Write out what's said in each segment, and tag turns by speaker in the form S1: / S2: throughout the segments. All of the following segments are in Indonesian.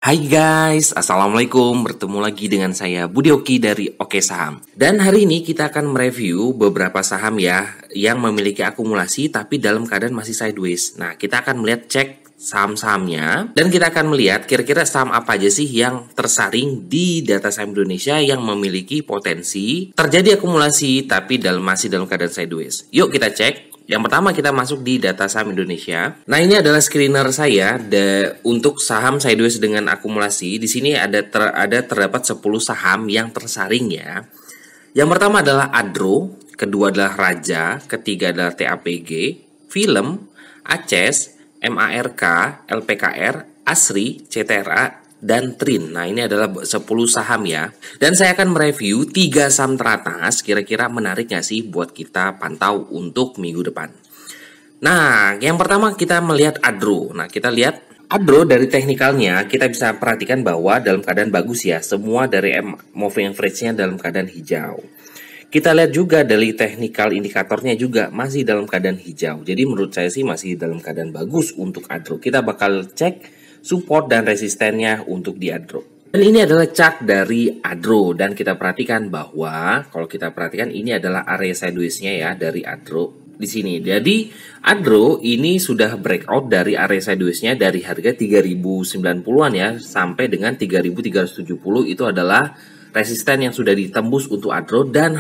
S1: Hai guys, Assalamualaikum. Bertemu lagi dengan saya Budi Oki dari Oke Saham. Dan hari ini kita akan mereview beberapa saham ya yang memiliki akumulasi tapi dalam keadaan masih sideways. Nah, kita akan melihat cek saham-sahamnya dan kita akan melihat kira-kira saham apa aja sih yang tersaring di data saham Indonesia yang memiliki potensi terjadi akumulasi tapi masih dalam keadaan sideways. Yuk kita cek. Yang pertama kita masuk di data saham Indonesia. Nah, ini adalah screener saya untuk saham sideways dengan akumulasi. Di sini terdapat 10 saham yang tersaring ya. Yang pertama adalah Adro, kedua adalah Raja, ketiga adalah TAPG, Film, Aces, MARK, LPKR, Asri, CTRA, dan Trin. Nah, ini adalah 10 saham ya. Dan saya akan mereview 3 saham teratas, kira-kira menarik nggak sih buat kita pantau untuk minggu depan. Nah, yang pertama kita melihat Adro. Nah, kita lihat Adro dari teknikalnya, kita bisa perhatikan bahwa dalam keadaan bagus ya. Semua dari moving average-nya dalam keadaan hijau. Kita lihat juga dari teknikal indikatornya juga masih dalam keadaan hijau. Jadi menurut saya sih masih dalam keadaan bagus untuk Adro. Kita bakal cek support dan resistennya untuk di Adro. Dan ini adalah chart dari Adro dan kita perhatikan bahwa kalau kita perhatikan ini adalah area sideways-nya ya dari Adro di sini. Jadi Adro ini sudah breakout dari area sideways-nya dari harga 3090-an ya sampai dengan 3370 itu adalah resisten yang sudah ditembus untuk Adro dan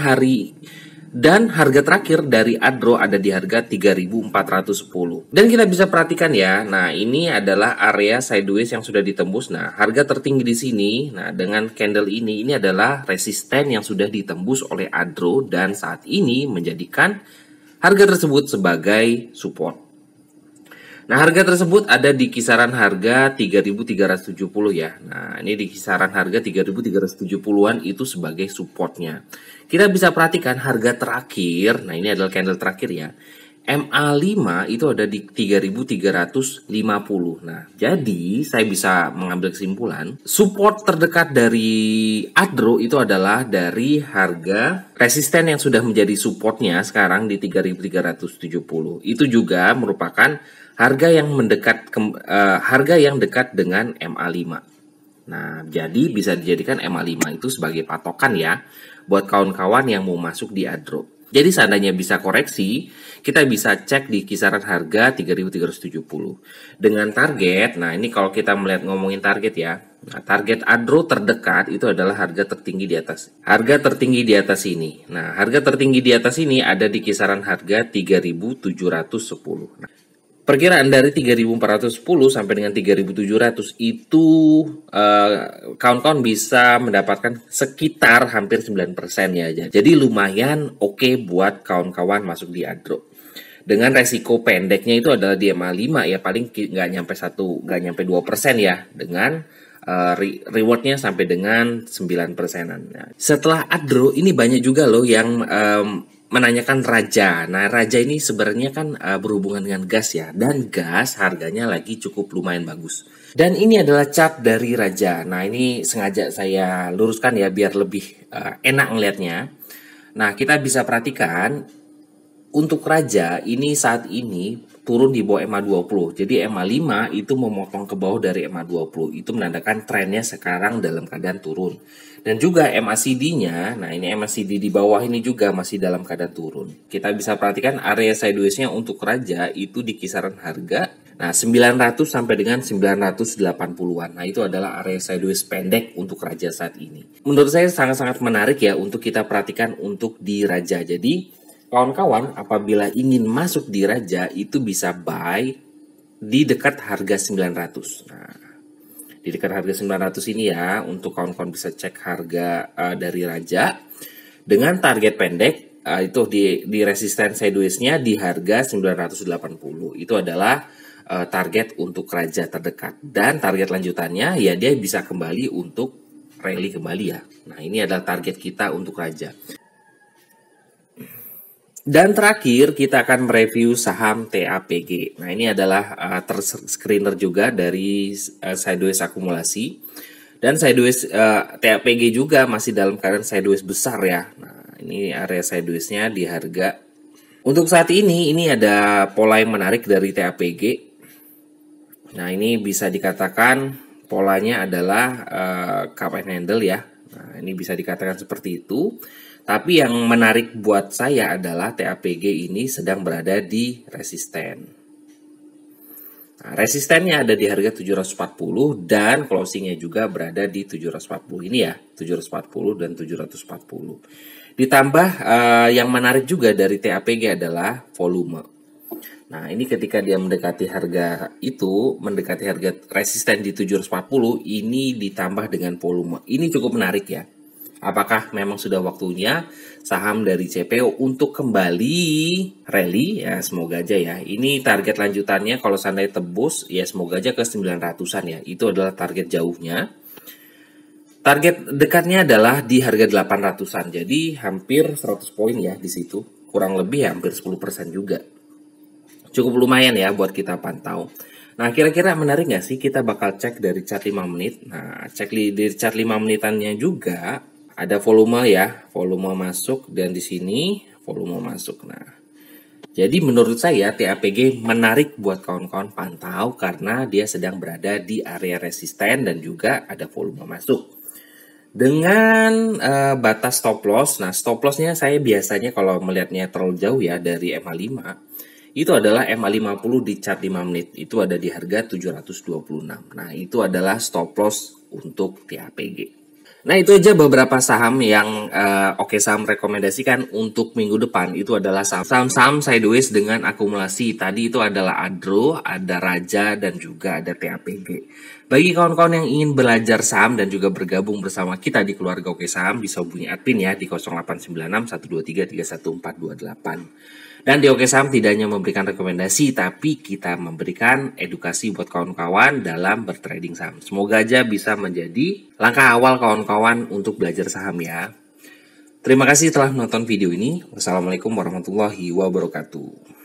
S1: harga terakhir dari Adro ada di harga 3410. Dan kita bisa perhatikan ya. Nah, ini adalah area sideways yang sudah ditembus. Nah, harga tertinggi di sini, nah dengan candle ini adalah resisten yang sudah ditembus oleh Adro dan saat ini menjadikan harga tersebut sebagai support. Nah, harga tersebut ada di kisaran harga 3370 ya. Nah, ini di kisaran harga 3370-an itu sebagai supportnya. Kita bisa perhatikan harga terakhir, nah ini adalah candle terakhir ya. MA5 itu ada di 3350. Nah, jadi saya bisa mengambil kesimpulan, support terdekat dari Adro itu adalah dari harga resisten yang sudah menjadi supportnya sekarang di 3370. Itu juga merupakan harga yang dekat dengan MA5. Nah, jadi bisa dijadikan MA5 itu sebagai patokan ya buat kawan-kawan yang mau masuk di Adro. Jadi seandainya bisa koreksi, kita bisa cek di kisaran harga 3370. Dengan target, nah ini kalau kita ngomongin target ya. Nah, target Adro terdekat itu adalah harga tertinggi di atas. Harga tertinggi di atas ini. Nah, harga tertinggi di atas ini ada di kisaran harga 3710. Nah, perkiraan dari 3410 sampai dengan 3700 itu kawan-kawan bisa mendapatkan sekitar hampir 9% ya. Jadi lumayan oke buat kawan-kawan masuk di Adro. Dengan resiko pendeknya itu adalah di MA5 ya, paling nggak nyampe 2% ya, dengan rewardnya sampai dengan 9%-an. Nah, setelah Adro ini banyak juga loh yang menanyakan Raja. Nah, Raja ini sebenarnya kan berhubungan dengan gas ya. Dan gas harganya lagi cukup lumayan bagus. Dan ini adalah chart dari Raja. Nah, ini sengaja saya luruskan ya biar lebih enak ngelihatnya. Nah, kita bisa perhatikan untuk Raja ini saat ini turun di bawah MA20. Jadi MA5 itu memotong ke bawah dari MA20. Itu menandakan trennya sekarang dalam keadaan turun. Dan juga MACD-nya, nah ini MACD di bawah ini juga masih dalam keadaan turun. Kita bisa perhatikan area sideways-nya untuk Raja itu di kisaran harga 900 sampai dengan 980-an. Nah, itu adalah area sideways pendek untuk Raja saat ini. Menurut saya sangat-sangat menarik ya untuk kita perhatikan untuk di Raja. Jadi, kawan-kawan apabila ingin masuk di Raja itu bisa buy di dekat harga 900. Nah, di dekat harga 900 ini ya, untuk kawan-kawan bisa cek harga dari Raja dengan target pendek itu di resisten sideways-nya di harga 980. Itu adalah target untuk Raja terdekat, dan target lanjutannya ya dia bisa kembali untuk rally kembali ya. Nah, ini adalah target kita untuk Raja. Dan terakhir kita akan mereview saham TAPG. Nah, ini adalah screener juga dari sideways akumulasi. Dan sideways TAPG juga masih dalam keadaan sideways besar ya. Nah, ini area sideways-nya di harga. Untuk saat ini ada pola yang menarik dari TAPG. Nah, ini bisa dikatakan polanya adalah cup and handle ya. Nah, ini bisa dikatakan seperti itu. Tapi yang menarik buat saya adalah TAPG ini sedang berada di resisten. Nah, resistennya ada di harga 740 dan closingnya juga berada di 740 ini ya, 740 dan 740. Ditambah yang menarik juga dari TAPG adalah volume. Nah, ini ketika dia mendekati harga itu, mendekati harga resisten di 740, ini ditambah dengan volume. Ini cukup menarik ya. Apakah memang sudah waktunya saham dari CPO untuk kembali rally? Ya, semoga aja ya. Ini target lanjutannya kalau seandainya tebus, ya semoga aja ke 900-an ya. Itu adalah target jauhnya. Target dekatnya adalah di harga 800-an. Jadi hampir 100 poin ya di situ. Kurang lebih ya, hampir 10% juga. Cukup lumayan ya buat kita pantau. Nah, kira-kira menarik nggak sih kita bakal cek dari chart 5 menit? Nah, cek dari chart 5 menitannya juga. Ada volume ya, volume masuk dan di sini volume masuk. Nah, jadi menurut saya TAPG menarik buat kawan-kawan pantau karena dia sedang berada di area resisten dan juga ada volume masuk. Dengan batas stop loss, nah stop lossnya saya biasanya kalau melihatnya terlalu jauh ya dari MA5, itu adalah MA50 di chart 5 menit, itu ada di harga 726. Nah, itu adalah stop loss untuk TAPG. Nah, itu aja beberapa saham yang Oke Saham rekomendasikan untuk minggu depan. Itu adalah saham-saham sideways dengan akumulasi. Tadi itu adalah Adro, ada Raja, dan juga ada TAPG. Bagi kawan-kawan yang ingin belajar saham dan juga bergabung bersama kita di keluarga Oke Saham, bisa hubungi admin ya di 0896 123 31428. Dan di Oke Saham tidak hanya memberikan rekomendasi, tapi kita memberikan edukasi buat kawan-kawan dalam bertrading saham. Semoga aja bisa menjadi langkah awal kawan-kawan untuk belajar saham ya. Terima kasih telah menonton video ini. Wassalamualaikum warahmatullahi wabarakatuh.